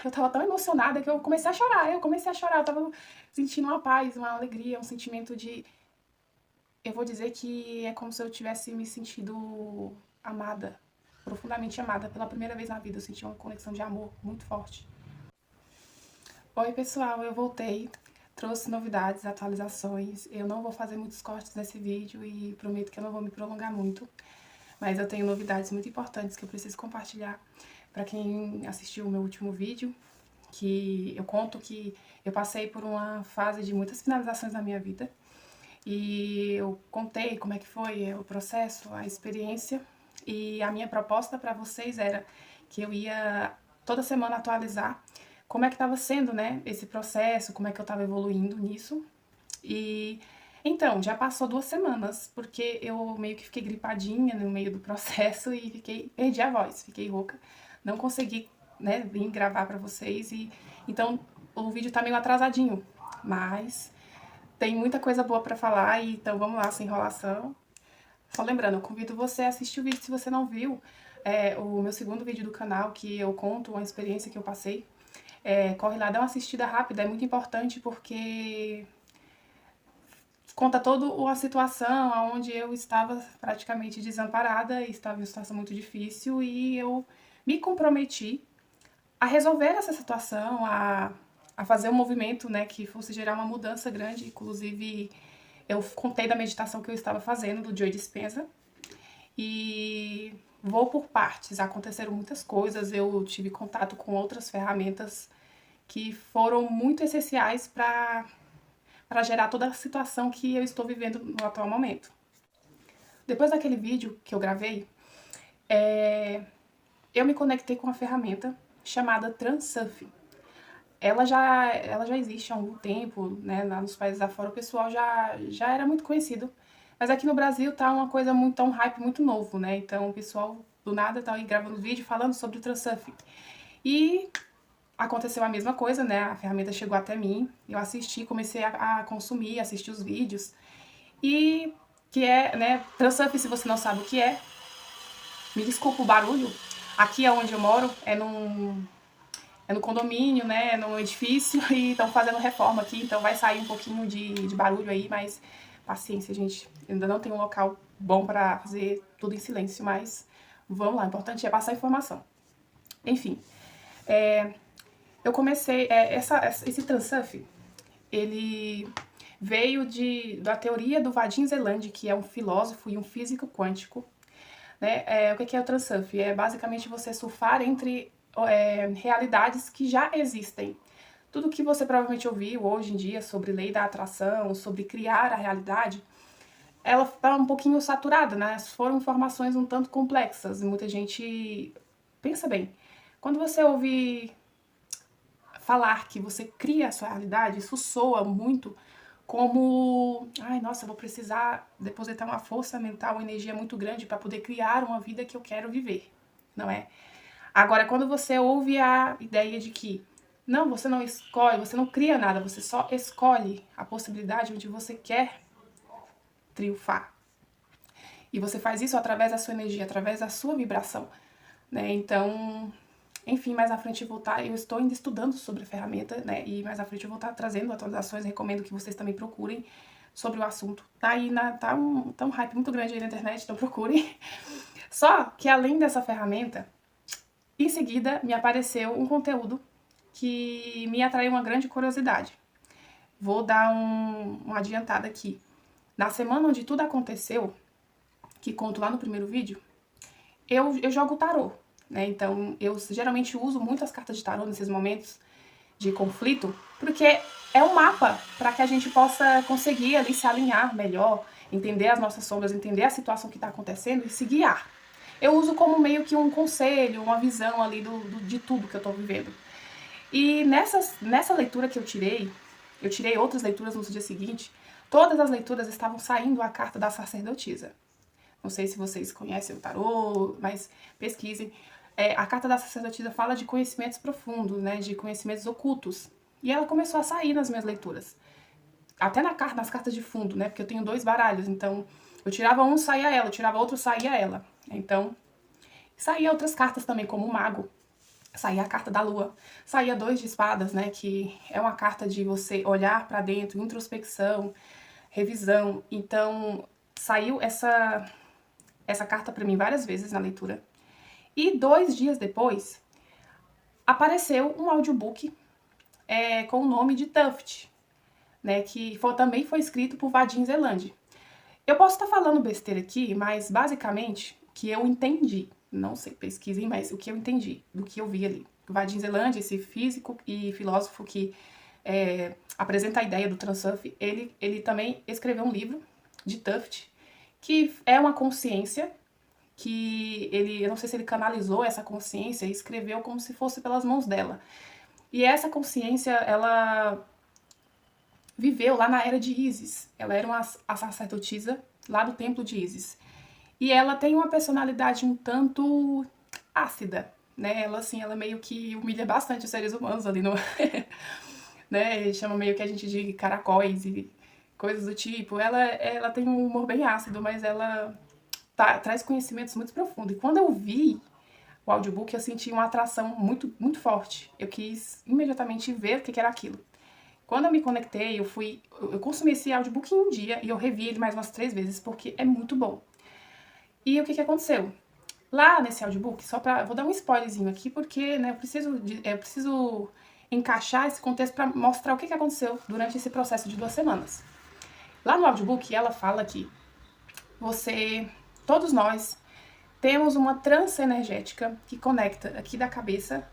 eu tava tão emocionada que eu comecei a chorar. Eu tava sentindo uma paz, uma alegria, um sentimento de... Eu vou dizer que é como se eu tivesse me sentido amada, profundamente amada. Pela primeira vez na vida, eu senti uma conexão de amor muito forte. Oi, pessoal, eu voltei. Trouxe novidades, atualizações. Eu não vou fazer muitos cortes nesse vídeo e prometo que eu não vou me prolongar muito. Mas eu tenho novidades muito importantes que eu preciso compartilhar para quem assistiu o meu último vídeo, que eu conto que eu passei por uma fase de muitas finalizações na minha vida. E eu contei como é que foi o processo, a experiência, e a minha proposta para vocês era que eu ia toda semana atualizar como é que estava sendo, né, esse processo, como é que eu estava evoluindo nisso. E então, já passou 2 semanas, porque eu meio que fiquei gripadinha no meio do processo e perdi a voz, fiquei rouca, não consegui, né, vir gravar para vocês e então o vídeo tá meio atrasadinho, mas tem muita coisa boa pra falar, então vamos lá, sem enrolação. Só lembrando, eu convido você a assistir o vídeo se você não viu, o meu segundo vídeo do canal, que eu conto uma experiência que eu passei. Corre lá, dá uma assistida rápida, é muito importante porque conta toda a situação onde eu estava praticamente desamparada, estava em uma situação muito difícil e eu me comprometi a resolver essa situação, a fazer um movimento, né, que fosse gerar uma mudança grande. Inclusive, eu contei da meditação que eu estava fazendo, do Joe Dispenza, e vou por partes. Aconteceram muitas coisas, eu tive contato com outras ferramentas que foram muito essenciais para gerar toda a situação que eu estou vivendo no atual momento. Depois daquele vídeo que eu gravei, eu me conectei com uma ferramenta chamada Transurf. Ela já existe há algum tempo, né, lá nos países afora o pessoal já era muito conhecido, mas aqui no Brasil tá uma coisa muito, um hype muito novo, né, então o pessoal do nada tá aí gravando vídeo falando sobre o Transurf. E aconteceu a mesma coisa, né, a ferramenta chegou até mim, eu assisti, comecei a consumir, assistir os vídeos, e que é, né, Transurf, se você não sabe o que é, me desculpa o barulho, aqui é onde eu moro, é no condomínio, né, no edifício, e estão fazendo reforma aqui, então vai sair um pouquinho de barulho aí, mas paciência, gente. Eu ainda não tenho um local bom para fazer tudo em silêncio, mas vamos lá, o importante é passar a informação. Enfim, eu comecei, esse Transurf, ele veio da teoria do Vadim Zeland, que é um filósofo e um físico quântico, né? O que é o Transurf? É basicamente você surfar entre realidades que já existem. Tudo que você provavelmente ouviu hoje em dia sobre lei da atração, sobre criar a realidade, ela está um pouquinho saturada, né? Foram informações um tanto complexas e muita gente... Pensa bem, quando você ouve falar que você cria a sua realidade, isso soa muito como, ai, nossa, eu vou precisar depositar uma força mental, uma energia muito grande para poder criar uma vida que eu quero viver, não é? Agora, quando você ouve a ideia de que, não, você não escolhe, você não cria nada, você só escolhe a possibilidade onde você quer triunfar. E você faz isso através da sua energia, através da sua vibração, né? Então, enfim, mais à frente eu vou estar, eu estou ainda estudando sobre a ferramenta, né, e mais à frente eu vou estar trazendo atualizações, recomendo que vocês também procurem sobre o assunto. Tá aí, tá um hype muito grande aí na internet, então procurem. Só que além dessa ferramenta, em seguida me apareceu um conteúdo que me atraiu uma grande curiosidade. Vou dar uma adiantada aqui. Na semana onde tudo aconteceu, que conto lá no primeiro vídeo, eu jogo tarô, né? Então, eu geralmente uso muito as cartas de tarô nesses momentos de conflito, porque é um mapa para que a gente possa conseguir ali se alinhar melhor, entender as nossas sombras, entender a situação que está acontecendo e se guiar. Eu uso como meio que um conselho, uma visão ali de tudo que eu estou vivendo. E nessa leitura que eu tirei outras leituras no dia seguinte, todas as leituras estavam saindo a carta da sacerdotisa. Não sei se vocês conhecem o tarô, mas pesquisem. A carta da sacerdotisa fala de conhecimentos profundos, né, de conhecimentos ocultos. E ela começou a sair nas minhas leituras. Até nas cartas de fundo, né, porque eu tenho 2 baralhos, então eu tirava um, saía ela, eu tirava outro, saía ela. Então, saía outras cartas também, como o mago. saía a carta da lua, saía 2 de espadas, né, que é uma carta de você olhar pra dentro, introspecção, revisão. Então, saiu essa carta pra mim várias vezes na leitura. E 2 dias depois, apareceu um audiobook com o nome de Tuft, né, que também foi escrito por Vadim Zeland. Eu posso estar falando besteira aqui, mas basicamente o que eu entendi, não sei, pesquisem, mas o que eu entendi do que eu vi ali. O Vadim Zeland, esse físico e filósofo que apresenta a ideia do Transurf, ele também escreveu um livro de Tuft, que é uma consciência que eu não sei se ele canalizou essa consciência e escreveu como se fosse pelas mãos dela. E essa consciência, ela viveu lá na era de Ísis. Ela era a sacerdotisa lá do templo de Ísis. E ela tem uma personalidade um tanto ácida, né? Ela, assim, ela meio que humilha bastante os seres humanos ali no... né? Chama meio que a gente de caracóis e coisas do tipo. Ela tem um humor bem ácido, mas ela traz conhecimentos muito profundos. E quando eu vi o audiobook, eu senti uma atração muito, muito forte. Eu quis imediatamente ver o que era aquilo. Quando eu me conectei, eu consumi esse audiobook em um dia e eu revi ele mais umas 3 vezes, porque é muito bom. E o que aconteceu? Lá nesse audiobook, vou dar um spoilerzinho aqui, porque né, eu preciso encaixar esse contexto para mostrar o que aconteceu durante esse processo de 2 semanas. Lá no audiobook, ela fala que todos nós, temos uma trança energética que conecta aqui da cabeça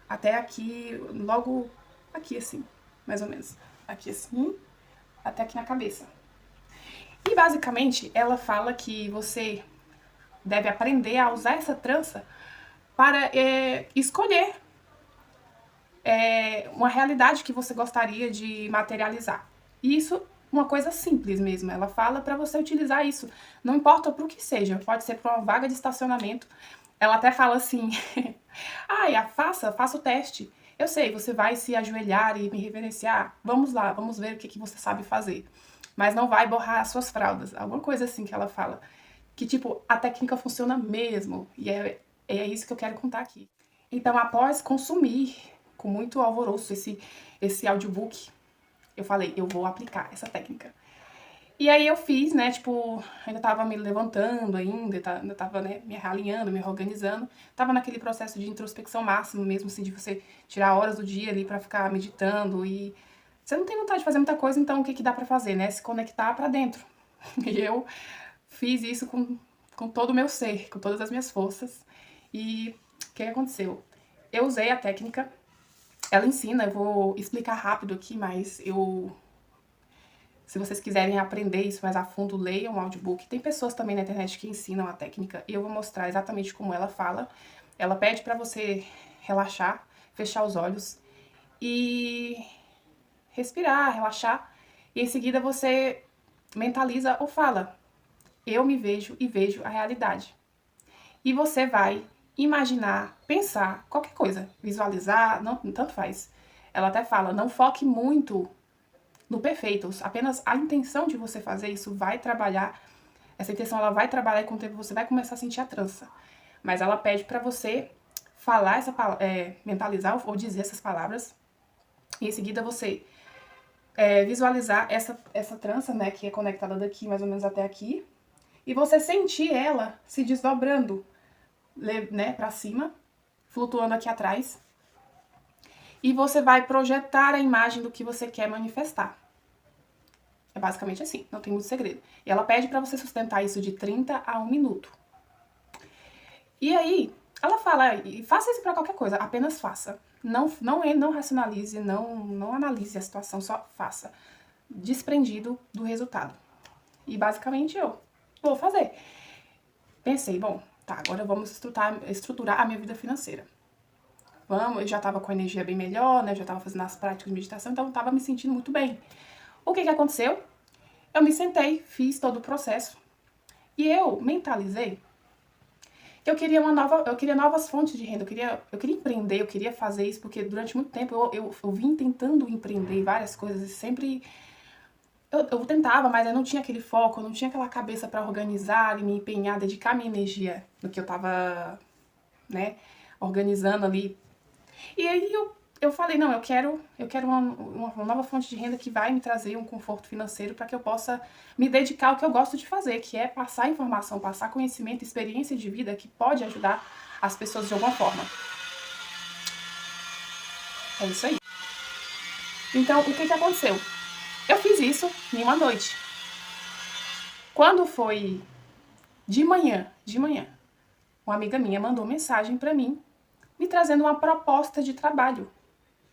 até aqui, logo aqui assim, mais ou menos. Aqui assim, até aqui na cabeça. E basicamente, ela fala que você deve aprender a usar essa trança para escolher uma realidade que você gostaria de materializar. E isso uma coisa simples mesmo. Ela fala para você utilizar isso. Não importa pro que seja. Pode ser para uma vaga de estacionamento. Ela até fala assim... faça o teste. Eu sei, você vai se ajoelhar e me reverenciar. Vamos lá, vamos ver o que você sabe fazer. Mas não vai borrar as suas fraldas. Alguma coisa assim que ela fala. Que, tipo, a técnica funciona mesmo. E é isso que eu quero contar aqui. Então, após consumir com muito alvoroço esse audiobook, eu falei, eu vou aplicar essa técnica. E aí eu fiz, né, tipo, ainda tava me levantando ainda tava, né, me realinhando, me organizando. Tava naquele processo de introspecção máximo mesmo, assim, de você tirar horas do dia ali pra ficar meditando e... Você não tem vontade de fazer muita coisa, então o que dá pra fazer, né? Se conectar pra dentro. E eu fiz isso com todo o meu ser, com todas as minhas forças. E o que aconteceu? Eu usei a técnica, ela ensina, eu vou explicar rápido aqui, mas se vocês quiserem aprender isso mais a fundo, leiam o audiobook. Tem pessoas também na internet que ensinam a técnica e eu vou mostrar exatamente como ela fala. Ela pede pra você relaxar, fechar os olhos e respirar, relaxar. E em seguida você mentaliza ou fala, eu me vejo e vejo a realidade. E você vai imaginar, pensar, qualquer coisa, visualizar, não, tanto faz. Ela até fala, não foque muito no perfeito, apenas a intenção de você fazer isso vai trabalhar, essa intenção ela vai trabalhar e com o tempo você vai começar a sentir a trança. Mas ela pede pra você falar mentalizar ou dizer essas palavras, e em seguida você visualizar essa trança, né, que é conectada daqui mais ou menos até aqui, e você sentir ela se desdobrando, né, pra cima, flutuando aqui atrás, e você vai projetar a imagem do que você quer manifestar. É basicamente assim, não tem muito segredo. E ela pede pra você sustentar isso de 30 a 1 minuto. E aí, ela fala, faça isso pra qualquer coisa, apenas faça. Não racionalize, não analise a situação, só faça. Desprendido do resultado. E basicamente eu vou fazer. Pensei, bom, tá, agora vamos estruturar a minha vida financeira. Eu já tava com a energia bem melhor, né, já tava fazendo as práticas de meditação, então eu tava me sentindo muito bem. O que aconteceu? Eu me sentei, fiz todo o processo e eu mentalizei que eu queria novas fontes de renda, eu queria empreender, eu queria fazer isso, porque durante muito tempo eu vim tentando empreender várias coisas e sempre eu tentava, mas eu não tinha aquele foco, eu não tinha aquela cabeça pra organizar e me empenhar, dedicar minha energia no que eu tava, né, organizando ali E aí eu falei, não, eu quero uma nova fonte de renda que vai me trazer um conforto financeiro para que eu possa me dedicar ao que eu gosto de fazer, que é passar informação, passar conhecimento, experiência de vida que pode ajudar as pessoas de alguma forma. É isso aí. Então, o que que aconteceu? Eu fiz isso em uma noite. Quando foi de manhã, uma amiga minha mandou mensagem para mim, me trazendo uma proposta de trabalho,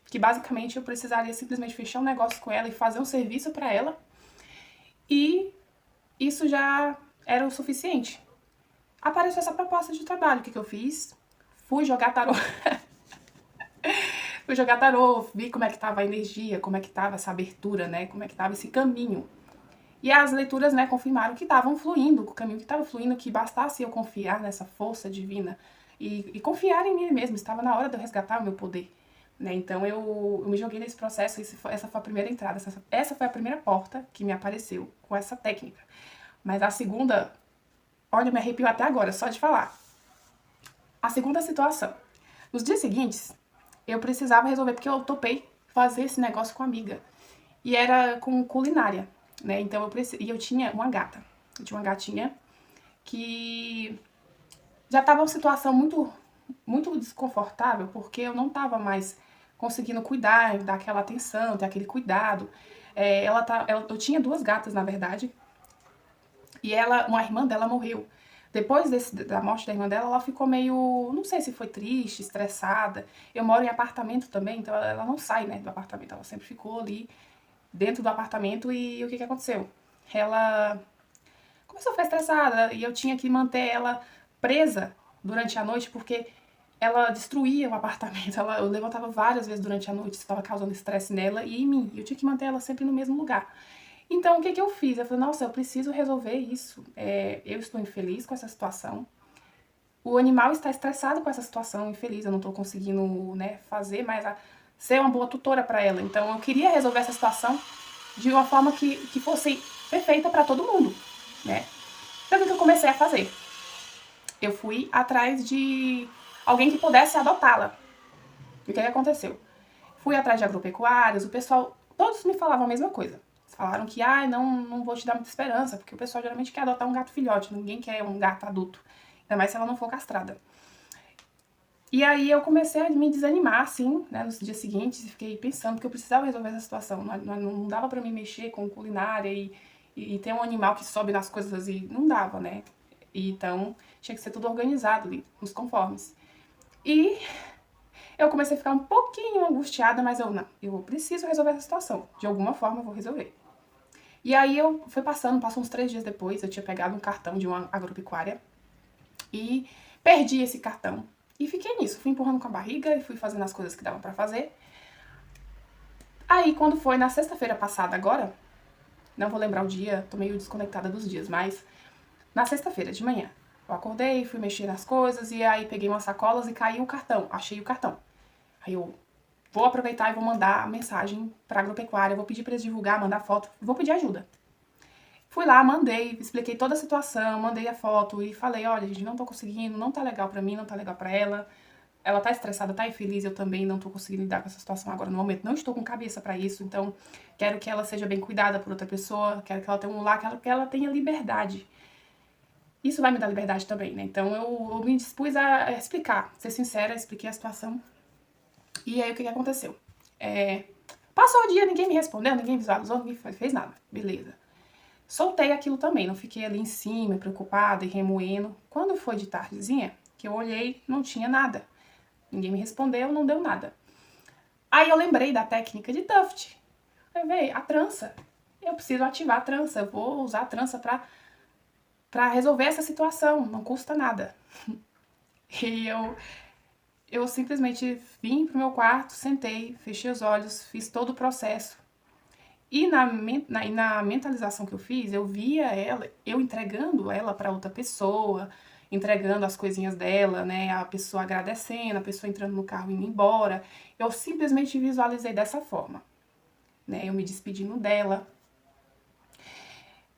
que basicamente eu precisaria simplesmente fechar um negócio com ela e fazer um serviço para ela, e isso já era o suficiente. Apareceu essa proposta de trabalho, o que que eu fiz? Fui jogar tarô. Fui jogar tarô, vi como é que tava a energia, como é que tava essa abertura, né? Como é que tava esse caminho. E as leituras, né, confirmaram que estavam fluindo, o caminho que estava fluindo, que bastasse eu confiar nessa força divina e confiar em mim mesmo. Estava na hora de eu resgatar o meu poder, né? Então eu me joguei nesse processo. Essa foi a primeira entrada, essa foi a primeira porta que me apareceu com essa técnica. Mas a segunda, olha, me arrepio até agora, só de falar. A segunda situação. Nos dias seguintes, eu precisava resolver, porque eu topei fazer esse negócio com a amiga. E era com culinária, né? Então eu tinha uma gata. Eu tinha uma gatinha que já estava uma situação muito desconfortável, porque eu não estava mais conseguindo cuidar, dar aquela atenção, ter aquele cuidado. Eu tinha duas gatas, na verdade, e uma irmã dela morreu. Depois da morte da irmã dela, ela ficou meio, não sei se foi triste, estressada. Eu moro em apartamento também, então ela não sai, né, do apartamento. Ela sempre ficou ali dentro do apartamento. E o que que aconteceu? Ela começou a ficar estressada e eu tinha que manter ela presa durante a noite, porque ela destruía o apartamento. Eu levantava várias vezes durante a noite, estava causando estresse nela e em mim. Eu tinha que manter ela sempre no mesmo lugar. Então, o que que eu fiz? Eu falei, nossa, eu preciso resolver isso. Eu estou infeliz com essa situação. O animal está estressado com essa situação, infeliz. Eu não estou conseguindo, né, fazer mais ser uma boa tutora para ela. Então, eu queria resolver essa situação de uma forma que fosse perfeita para todo mundo, né? Então, o que eu comecei a fazer? Eu fui atrás de alguém que pudesse adotá-la. E o que aconteceu? Fui atrás de agropecuários, o pessoal, todos me falavam a mesma coisa. Eles falaram que, não vou te dar muita esperança, porque o pessoal geralmente quer adotar um gato filhote, ninguém quer um gato adulto, ainda mais se ela não for castrada. E aí eu comecei a me desanimar, assim, né, nos dias seguintes, e fiquei pensando que eu precisava resolver essa situação. Não dava pra mim mexer com culinária e ter um animal que sobe nas coisas e não dava, né? E então tinha que ser tudo organizado ali, nos conformes. E eu comecei a ficar um pouquinho angustiada, mas eu preciso resolver essa situação. De alguma forma eu vou resolver. E aí eu fui passou uns 3 dias depois, eu tinha pegado um cartão de uma agropecuária e perdi esse cartão. E fiquei nisso, fui empurrando com a barriga e fui fazendo as coisas que davam pra fazer. Aí quando foi na sexta-feira passada agora, não vou lembrar o dia, tô meio desconectada dos dias, mas na sexta-feira de manhã, eu acordei, fui mexer nas coisas e aí peguei umas sacolas e caiu o cartão, achei o cartão. Aí eu vou aproveitar e vou mandar a mensagem pra agropecuária, vou pedir pra eles divulgar, mandar foto, vou pedir ajuda. Fui lá, mandei, expliquei toda a situação, mandei a foto e falei, olha, gente, não tô conseguindo, não tá legal pra mim, não tá legal pra ela. Ela tá estressada, tá infeliz, eu também não tô conseguindo lidar com essa situação agora no momento. Não estou com cabeça pra isso, então quero que ela seja bem cuidada por outra pessoa, quero que ela tenha um lar, quero que ela tenha liberdade. Isso vai me dar liberdade também, né? Então eu me dispus a explicar, ser sincera, expliquei a situação. E aí o que que aconteceu? Passou o dia, ninguém me respondeu, ninguém visualizou, ninguém fez nada. Beleza. Soltei aquilo também, não fiquei ali em cima, preocupada e remoendo. Quando foi de tardezinha, que eu olhei, não tinha nada. Ninguém me respondeu, não deu nada. Aí eu lembrei da técnica de Tuft. Eu falei, a trança. Eu preciso ativar a trança, eu vou usar a trança pra resolver essa situação, não custa nada. E eu simplesmente vim pro meu quarto, sentei, fechei os olhos, fiz todo o processo. E na mentalização que eu fiz, eu via ela, eu entregando ela para outra pessoa, entregando as coisinhas dela, né? A pessoa agradecendo, a pessoa entrando no carro e indo embora. Eu simplesmente visualizei dessa forma, né? Eu me despedindo dela.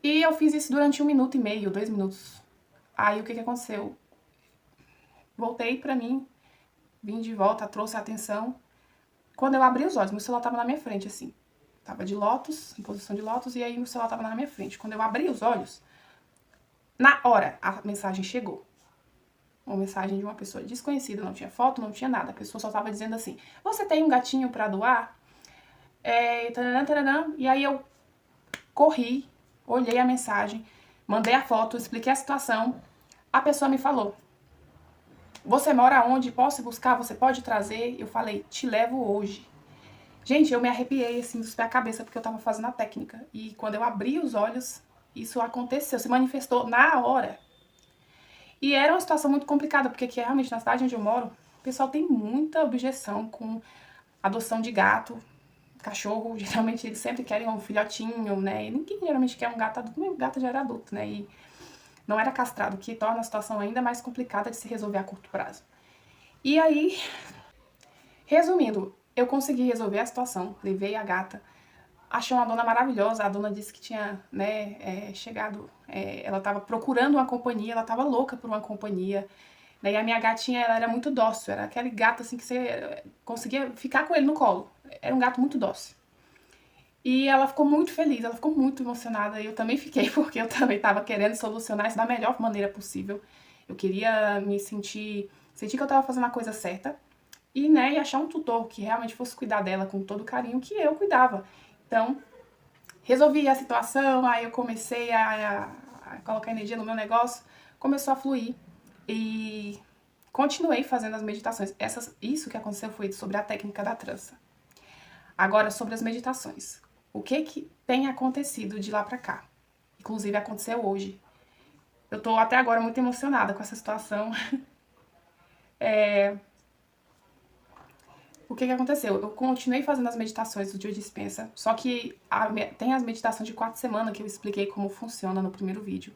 E eu fiz isso durante 1 minuto e meio, 2 minutos. Aí o que que aconteceu? Voltei pra mim, vim de volta, trouxe a atenção. Quando eu abri os olhos, meu celular tava na minha frente, assim. Tava de lótus, em posição de lótus, e aí meu celular tava na minha frente. Quando eu abri os olhos, na hora, a mensagem chegou. Uma mensagem de uma pessoa desconhecida, não tinha foto, não tinha nada. A pessoa só tava dizendo assim, você tem um gatinho pra doar? Taranã, taranã. E aí eu corri, olhei a mensagem, mandei a foto, expliquei a situação. A pessoa me falou, você mora onde? Posso buscar? Você pode trazer? Eu falei, te levo hoje. Gente, eu me arrepiei assim dos pés à cabeça porque eu tava fazendo a técnica. E quando eu abri os olhos, isso aconteceu, se manifestou na hora. E era uma situação muito complicada, porque aqui realmente na cidade onde eu moro, o pessoal tem muita objeção com adoção de gato, cachorro. Geralmente eles sempre querem um filhotinho, né? E ninguém geralmente quer um gato adulto, meu gato já era adulto, né? E não era castrado, o que torna a situação ainda mais complicada de se resolver a curto prazo. E aí, resumindo, eu consegui resolver a situação, levei a gata, achei uma dona maravilhosa, a dona disse que tinha, né, chegado, ela estava procurando uma companhia, ela estava louca por uma companhia, né, e a minha gatinha, ela era muito dócil, era aquele gato assim que você conseguia ficar com ele no colo, era um gato muito dócil. E ela ficou muito feliz, ela ficou muito emocionada, e eu também fiquei, porque eu também estava querendo solucionar isso da melhor maneira possível. Eu queria me sentir que eu estava fazendo a coisa certa, e, né, e achar um tutor que realmente fosse cuidar dela com todo o carinho que eu cuidava. Então, resolvi a situação, aí eu comecei a colocar energia no meu negócio, começou a fluir, e continuei fazendo as meditações. Isso que aconteceu foi sobre a técnica da trança. Agora, sobre as meditações. O que tem acontecido de lá pra cá? Inclusive, aconteceu hoje. Eu tô até agora muito emocionada com essa situação. O que aconteceu? Eu continuei fazendo as meditações do Joe Dispenza, só que tem as meditações de 4 semanas que eu expliquei como funciona no primeiro vídeo.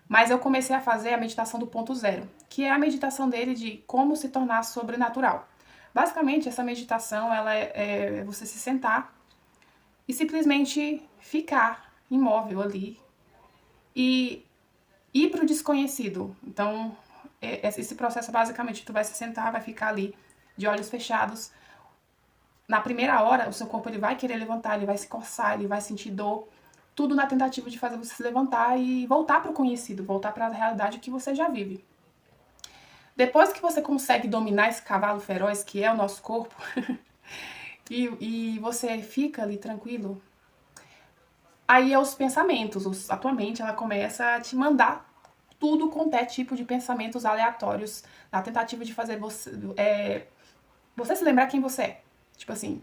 Mas eu comecei a fazer a meditação do ponto zero, que é a meditação dele de como se tornar sobrenatural. Basicamente, essa meditação ela é você se sentar e simplesmente ficar imóvel ali e ir para o desconhecido. Então, esse processo basicamente, tu vai se sentar, vai ficar ali de olhos fechados. Na primeira hora, o seu corpo ele vai querer levantar, ele vai se coçar, ele vai sentir dor, tudo na tentativa de fazer você se levantar e voltar para o conhecido, voltar para a realidade que você já vive. Depois que você consegue dominar esse cavalo feroz que é o nosso corpo, e você fica ali tranquilo, aí é os pensamentos, a tua mente ela começa a te mandar tudo quanto é tipo de pensamentos aleatórios, na tentativa de fazer você se lembrar quem você é. Tipo assim,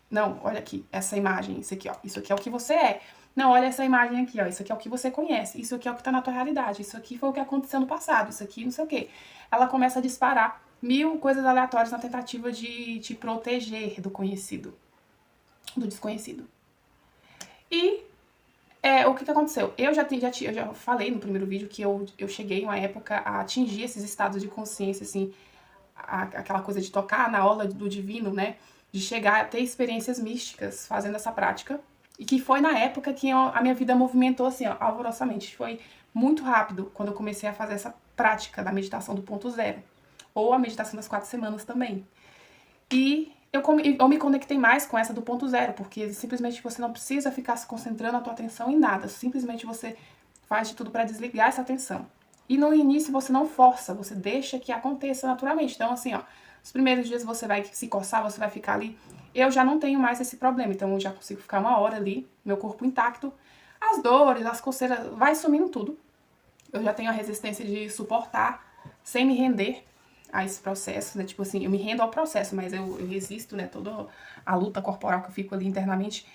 não, olha aqui, essa imagem, isso aqui, ó, isso aqui é o que você é. Não, olha essa imagem aqui, ó, isso aqui é o que você conhece, isso aqui é o que tá na tua realidade, isso aqui foi o que aconteceu no passado, isso aqui não sei o quê. Ela começa a disparar 1000 coisas aleatórias na tentativa de te proteger do conhecido, do desconhecido. E o que aconteceu? Eu já falei no primeiro vídeo que eu cheguei uma época a atingir esses estados de consciência, assim, aquela coisa de tocar na aula do divino, né? De chegar a ter experiências místicas fazendo essa prática. E que foi na época que a minha vida movimentou, assim, ó, alvorosamente. Foi muito rápido quando eu comecei a fazer essa prática da meditação do ponto zero. Ou a meditação das 4 semanas também. E eu me conectei mais com essa do ponto zero, porque simplesmente você não precisa ficar se concentrando a tua atenção em nada. Simplesmente você faz de tudo para desligar essa atenção. E no início você não força, você deixa que aconteça naturalmente. Então, assim, ó, os primeiros dias você vai se coçar, você vai ficar ali. Eu já não tenho mais esse problema, então eu já consigo ficar 1 hora ali, meu corpo intacto. As dores, as coceiras, vai sumindo tudo. Eu já tenho a resistência de suportar sem me render a esse processo, né? Tipo assim, eu me rendo ao processo, mas eu resisto, né? Toda a luta corporal que eu fico ali internamente.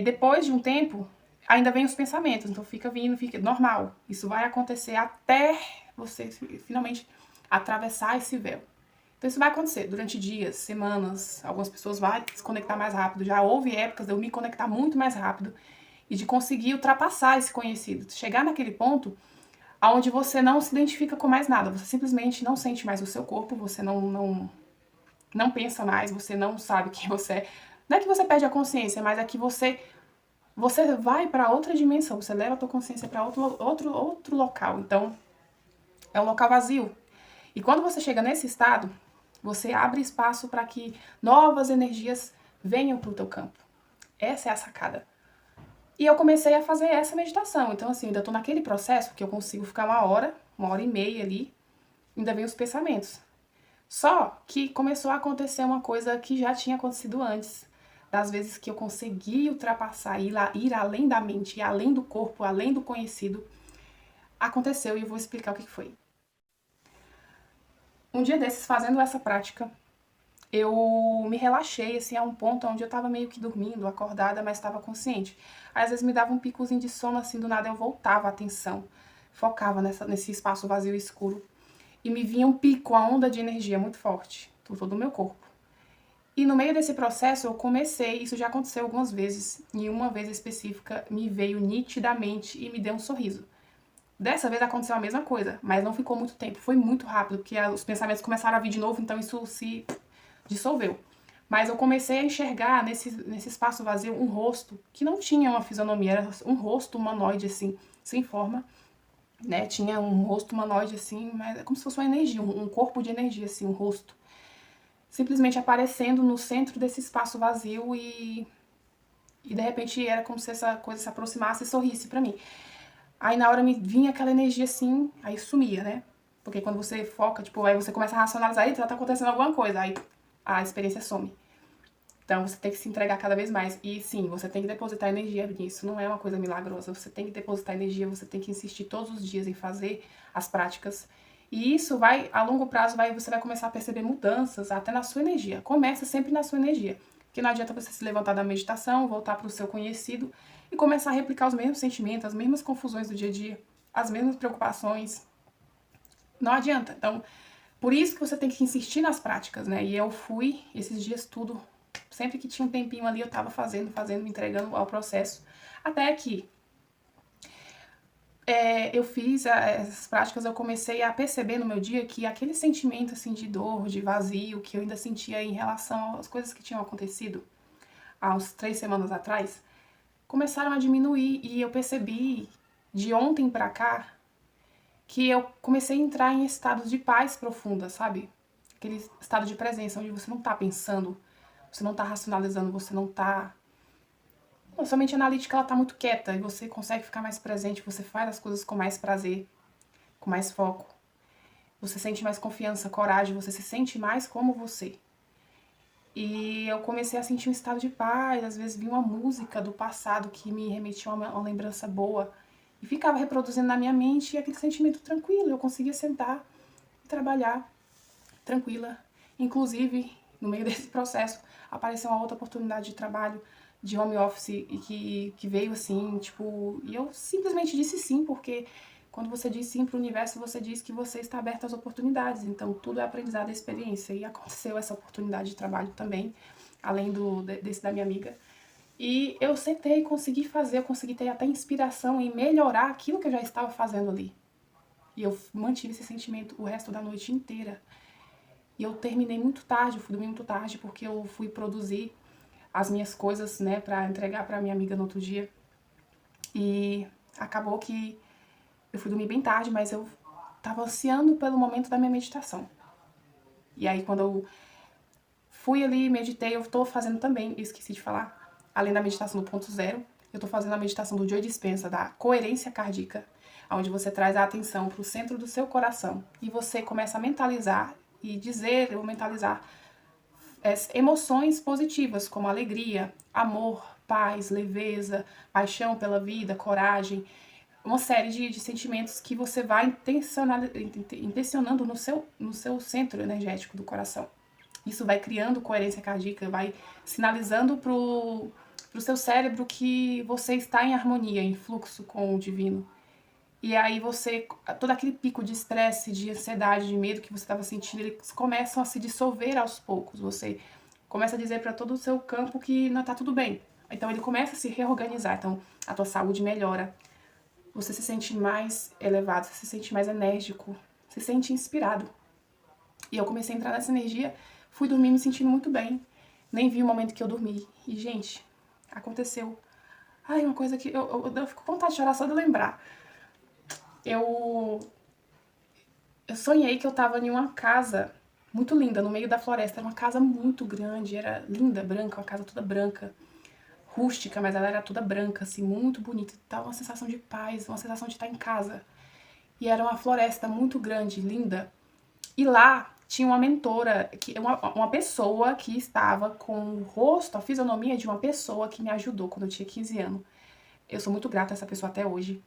Depois de um tempo, ainda vem os pensamentos, então fica normal. Isso vai acontecer até você finalmente atravessar esse véu. Então isso vai acontecer durante dias, semanas, algumas pessoas vão se conectar mais rápido. Já houve épocas de eu me conectar muito mais rápido e de conseguir ultrapassar esse conhecido, chegar naquele ponto onde você não se identifica com mais nada, você simplesmente não sente mais o seu corpo, você não pensa mais, você não sabe quem você é. Não é que você perde a consciência, mas é que você vai para outra dimensão, você leva a tua consciência para outro local. Então, é um local vazio. E quando você chega nesse estado, Você abre espaço para que novas energias venham para o teu campo. Essa é a sacada. E eu comecei a fazer essa meditação. Então, assim, ainda tô naquele processo que eu consigo ficar 1 hora e meia ali, ainda vem os pensamentos. Só que começou a acontecer uma coisa que já tinha acontecido antes. Das vezes que eu consegui ultrapassar, ir além da mente, ir além do corpo, além do conhecido, aconteceu e eu vou explicar o que foi. Um dia desses, fazendo essa prática, eu me relaxei, assim, a um ponto onde eu tava meio que dormindo, acordada, mas estava consciente. Aí, às vezes me dava um picozinho de sono, assim, do nada eu voltava a atenção, focava nesse espaço vazio e escuro. E me vinha um pico, a onda de energia muito forte, por todo o meu corpo. E no meio desse processo eu comecei, isso já aconteceu algumas vezes, e uma vez específica me veio nitidamente e me deu um sorriso. Dessa vez aconteceu a mesma coisa, mas não ficou muito tempo, foi muito rápido, porque os pensamentos começaram a vir de novo, então isso se dissolveu. Mas eu comecei a enxergar nesse espaço vazio um rosto que não tinha uma fisionomia, era um rosto humanoide assim, sem forma, né? Tinha um rosto humanoide assim, mas é como se fosse uma energia, um corpo de energia assim, um rosto. Simplesmente aparecendo no centro desse espaço vazio e de repente era como se essa coisa se aproximasse e sorrisse pra mim. Aí na hora me vinha aquela energia assim, aí sumia, né? Porque quando você foca, tipo, aí você começa a racionalizar, eita, tá acontecendo alguma coisa, aí a experiência some. Então você tem que se entregar cada vez mais. E sim, você tem que depositar energia nisso, não é uma coisa milagrosa. Você tem que depositar energia, você tem que insistir todos os dias em fazer as práticas. E isso vai, a longo prazo, você vai começar a perceber mudanças até na sua energia. Começa sempre na sua energia. Porque não adianta você se levantar da meditação, voltar para o seu conhecido e começar a replicar os mesmos sentimentos, as mesmas confusões do dia a dia, as mesmas preocupações. Não adianta. Então, por isso que você tem que insistir nas práticas, né? E eu fui esses dias tudo, sempre que tinha um tempinho ali, eu tava fazendo, me entregando ao processo. Até que eu fiz essas práticas, eu comecei a perceber no meu dia que aquele sentimento, assim, de dor, de vazio, que eu ainda sentia em relação às coisas que tinham acontecido há uns 3 semanas atrás, começaram a diminuir. E eu percebi, de ontem pra cá, que eu comecei a entrar em estados de paz profunda, sabe? Aquele estado de presença, onde você não tá pensando, você não tá racionalizando, você não tá... A sua mente analítica, ela tá muito quieta e você consegue ficar mais presente, você faz as coisas com mais prazer, com mais foco. Você sente mais confiança, coragem, você se sente mais como você. E eu comecei a sentir um estado de paz, às vezes vinha uma música do passado que me remetia a uma lembrança boa e ficava reproduzindo na minha mente aquele sentimento tranquilo. Eu conseguia sentar e trabalhar tranquila. Inclusive, no meio desse processo, apareceu uma outra oportunidade de trabalho de home office e que veio assim, tipo, e eu simplesmente disse sim, porque quando você diz sim pro universo, você diz que você está aberto às oportunidades. Então, tudo é aprendizado e experiência. E aconteceu essa oportunidade de trabalho também, além desse da minha amiga. E eu sentei, consegui fazer, eu consegui ter até inspiração em melhorar aquilo que eu já estava fazendo ali. E eu mantive esse sentimento o resto da noite inteira. E eu terminei muito tarde, eu fui dormir muito tarde, porque eu fui produzir as minhas coisas, né, pra entregar pra minha amiga no outro dia. E acabou que eu fui dormir bem tarde, mas eu tava ansiando pelo momento da minha meditação. E aí, quando eu fui ali, meditei, eu tô fazendo também, esqueci de falar, além da meditação do ponto zero, eu tô fazendo a meditação do Joe Dispenza, da coerência cardíaca, onde você traz a atenção pro centro do seu coração e você começa a mentalizar e dizer ou mentalizar emoções positivas, como alegria, amor, paz, leveza, paixão pela vida, coragem, uma série de sentimentos que você vai intencionando no seu centro energético do coração. Isso vai criando coerência cardíaca, vai sinalizando pro seu cérebro que você está em harmonia, em fluxo com o divino. E aí você, todo aquele pico de estresse, de ansiedade, de medo que você estava sentindo, eles começam a se dissolver aos poucos. Você começa a dizer para todo o seu campo que não tá tudo bem. Então ele começa a se reorganizar. Então a tua saúde melhora. Você se sente mais elevado, você se sente mais enérgico, se sente inspirado. E eu comecei a entrar nessa energia, fui dormir me sentindo muito bem. Nem vi o momento que eu dormi. E, gente, aconteceu. Ai, uma coisa que eu fico com vontade de chorar só de lembrar. Eu sonhei que eu tava em uma casa muito linda, no meio da floresta. Era uma casa muito grande, era linda, branca, uma casa toda branca, rústica, mas ela era toda branca, assim, muito bonita. Dava uma sensação de paz, uma sensação de estar em casa. E era uma floresta muito grande, linda. E lá tinha uma mentora, uma pessoa que estava com o rosto, a fisionomia de uma pessoa que me ajudou quando eu tinha 15 anos. Eu sou muito grata a essa pessoa até hoje.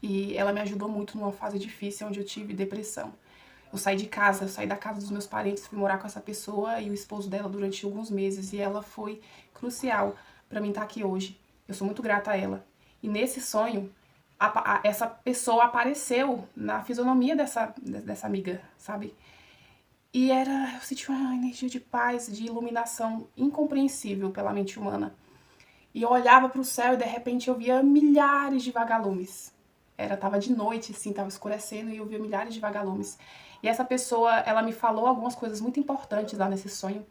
E ela me ajudou muito numa fase difícil, onde eu tive depressão. Eu saí de casa, eu saí da casa dos meus parentes, fui morar com essa pessoa e o esposo dela durante alguns meses. E ela foi crucial pra mim estar aqui hoje. Eu sou muito grata a ela. E nesse sonho, essa pessoa apareceu na fisionomia dessa amiga, sabe? E eu senti uma energia de paz, de iluminação incompreensível pela mente humana. E eu olhava para o céu e de repente eu via milhares de vagalumes. Tava de noite, assim, tava escurecendo e eu via milhares de vagalumes. E essa pessoa, ela me falou algumas coisas muito importantes lá nesse sonho,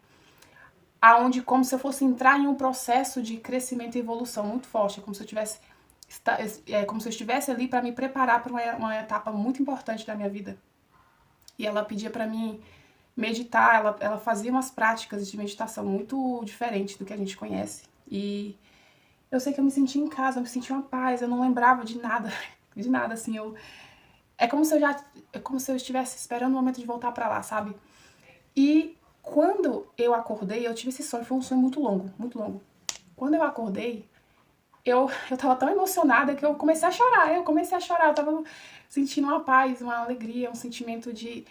aonde como se eu fosse entrar em um processo de crescimento e evolução muito forte, como se eu tivesse como se eu estivesse ali para me preparar para uma etapa muito importante da minha vida. E ela pedia para mim meditar, ela fazia umas práticas de meditação muito diferentes do que a gente conhece. E eu sei que eu me sentia em casa, eu me sentia uma paz, eu não lembrava de nada, assim, é como se é como se eu estivesse esperando o momento de voltar pra lá, sabe? E quando eu acordei, eu tive esse sonho, foi um sonho muito longo, muito longo. Quando eu acordei, eu tava tão emocionada que eu comecei a chorar, eu tava sentindo uma paz, uma alegria, um sentimento de...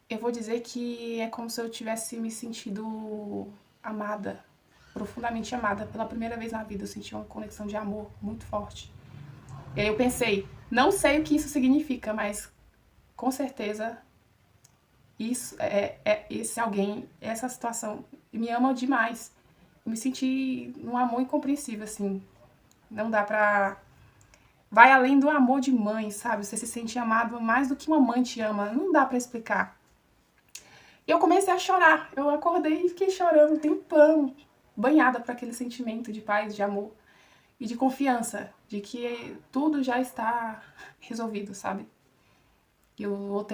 Eu vou dizer que é como se eu tivesse me sentido amada, profundamente amada. Pela primeira vez na vida eu senti uma conexão de amor muito forte. E aí eu pensei, não sei o que isso significa, mas com certeza isso esse alguém, essa situação me ama demais. Eu me senti num amor incompreensível, assim. Não dá pra... Vai além do amor de mãe, sabe? Você se sente amado mais do que uma mãe te ama. Não dá pra explicar. E eu comecei a chorar. Eu acordei e fiquei chorando um tempão, banhada por aquele sentimento de paz, de amor e de confiança, de que tudo já está resolvido, sabe? Eu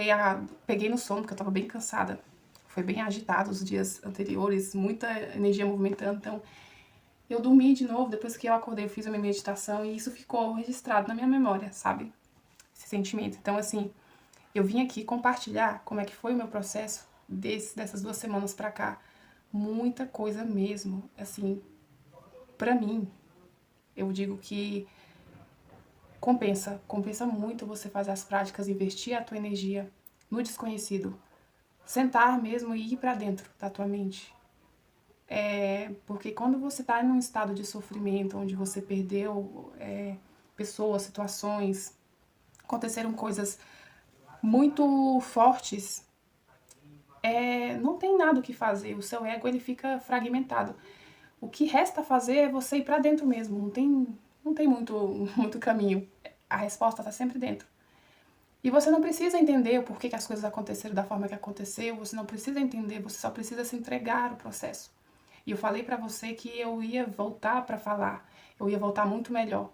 peguei no sono, porque eu tava bem cansada. Foi bem agitado os dias anteriores, muita energia movimentando, então eu dormi de novo, depois que eu acordei eu fiz a minha meditação e isso ficou registrado na minha memória, sabe? Esse sentimento. Então, assim, eu vim aqui compartilhar como é que foi o meu processo dessas 2 semanas pra cá. Muita coisa mesmo, assim, pra mim, eu digo que compensa muito você fazer as práticas, investir a tua energia no desconhecido, sentar mesmo e ir pra dentro da tua mente. Porque quando você tá num estado de sofrimento, onde você perdeu pessoas, situações, aconteceram coisas muito fortes, não tem nada o que fazer, o seu ego ele fica fragmentado. O que resta fazer é você ir pra dentro mesmo, não tem muito caminho. A resposta tá sempre dentro. E você não precisa entender o porquê que as coisas aconteceram da forma que aconteceu, você não precisa entender, você só precisa se entregar ao processo. E eu falei pra você que eu ia voltar pra falar, eu ia voltar muito melhor.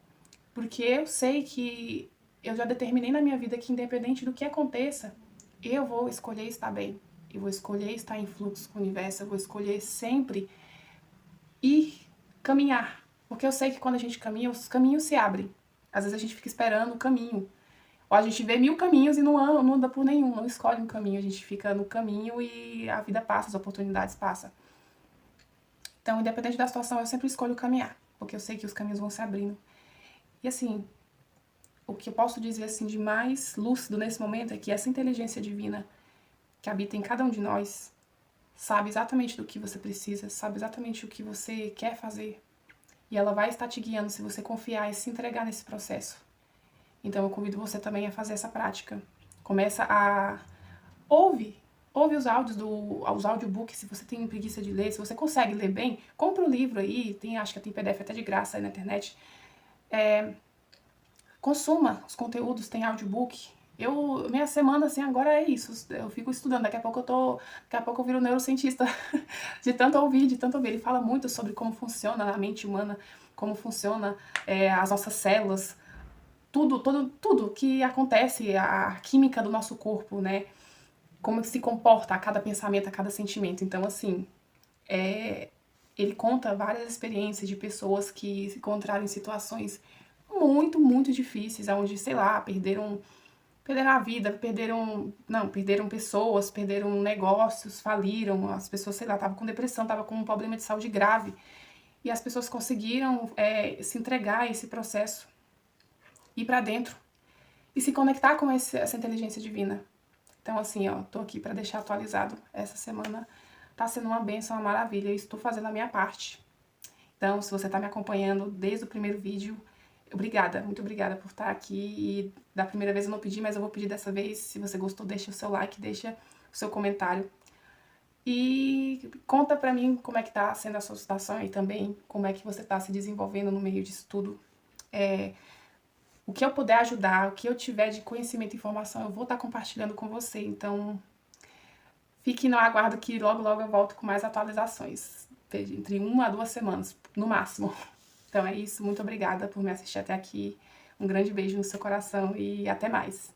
Porque eu sei que eu já determinei na minha vida que independente do que aconteça, eu vou escolher estar bem. Eu vou escolher estar em fluxo com o universo, eu vou escolher sempre ir caminhar. Porque eu sei que quando a gente caminha, os caminhos se abrem. Às vezes a gente fica esperando o caminho. Ou a gente vê 1000 caminhos e não anda por nenhum, não escolhe um caminho. A gente fica no caminho e a vida passa, as oportunidades passam. Então, independente da situação, eu sempre escolho caminhar. Porque eu sei que os caminhos vão se abrindo. E assim, o que eu posso dizer assim de mais lúcido nesse momento é que essa inteligência divina que habita em cada um de nós sabe exatamente do que você precisa, sabe exatamente o que você quer fazer. E ela vai estar te guiando se você confiar e se entregar nesse processo. Então eu convido você também a fazer essa prática. Começa a... Ouve os audiobooks, se você tem preguiça de ler, se você consegue ler bem, compra o livro aí, acho que tem PDF até de graça aí na internet. Consuma os conteúdos, tem audiobook. Minha semana, assim, agora é isso. Eu fico estudando, daqui a pouco eu viro neurocientista de tanto ouvir, de tanto ouvir. Ele fala muito sobre como funciona a mente humana, como funciona as nossas células, tudo que acontece, a química do nosso corpo, né? como se comporta a cada pensamento, a cada sentimento. Então, assim, ele conta várias experiências de pessoas que se encontraram em situações muito, muito difíceis, onde, sei lá, perderam a vida, perderam pessoas, perderam negócios, faliram, as pessoas, sei lá, estavam com depressão, estavam com um problema de saúde grave, e as pessoas conseguiram se entregar a esse processo, ir pra dentro e se conectar com essa inteligência divina. Então, assim, ó, tô aqui pra deixar atualizado. Essa semana tá sendo uma bênção, uma maravilha, e estou fazendo a minha parte. Então, se você tá me acompanhando desde o primeiro vídeo, obrigada, muito obrigada por estar aqui. E da primeira vez eu não pedi, mas eu vou pedir dessa vez. Se você gostou, deixa o seu like, deixa o seu comentário. E conta pra mim como é que tá sendo a sua situação e também como é que você tá se desenvolvendo no meio disso tudo. O que eu puder ajudar, o que eu tiver de conhecimento e informação, eu vou estar compartilhando com você. Então, fique no aguardo que logo, logo eu volto com mais atualizações. Entre 1 a 2 semanas, no máximo. Então é isso, muito obrigada por me assistir até aqui. Um grande beijo no seu coração e até mais.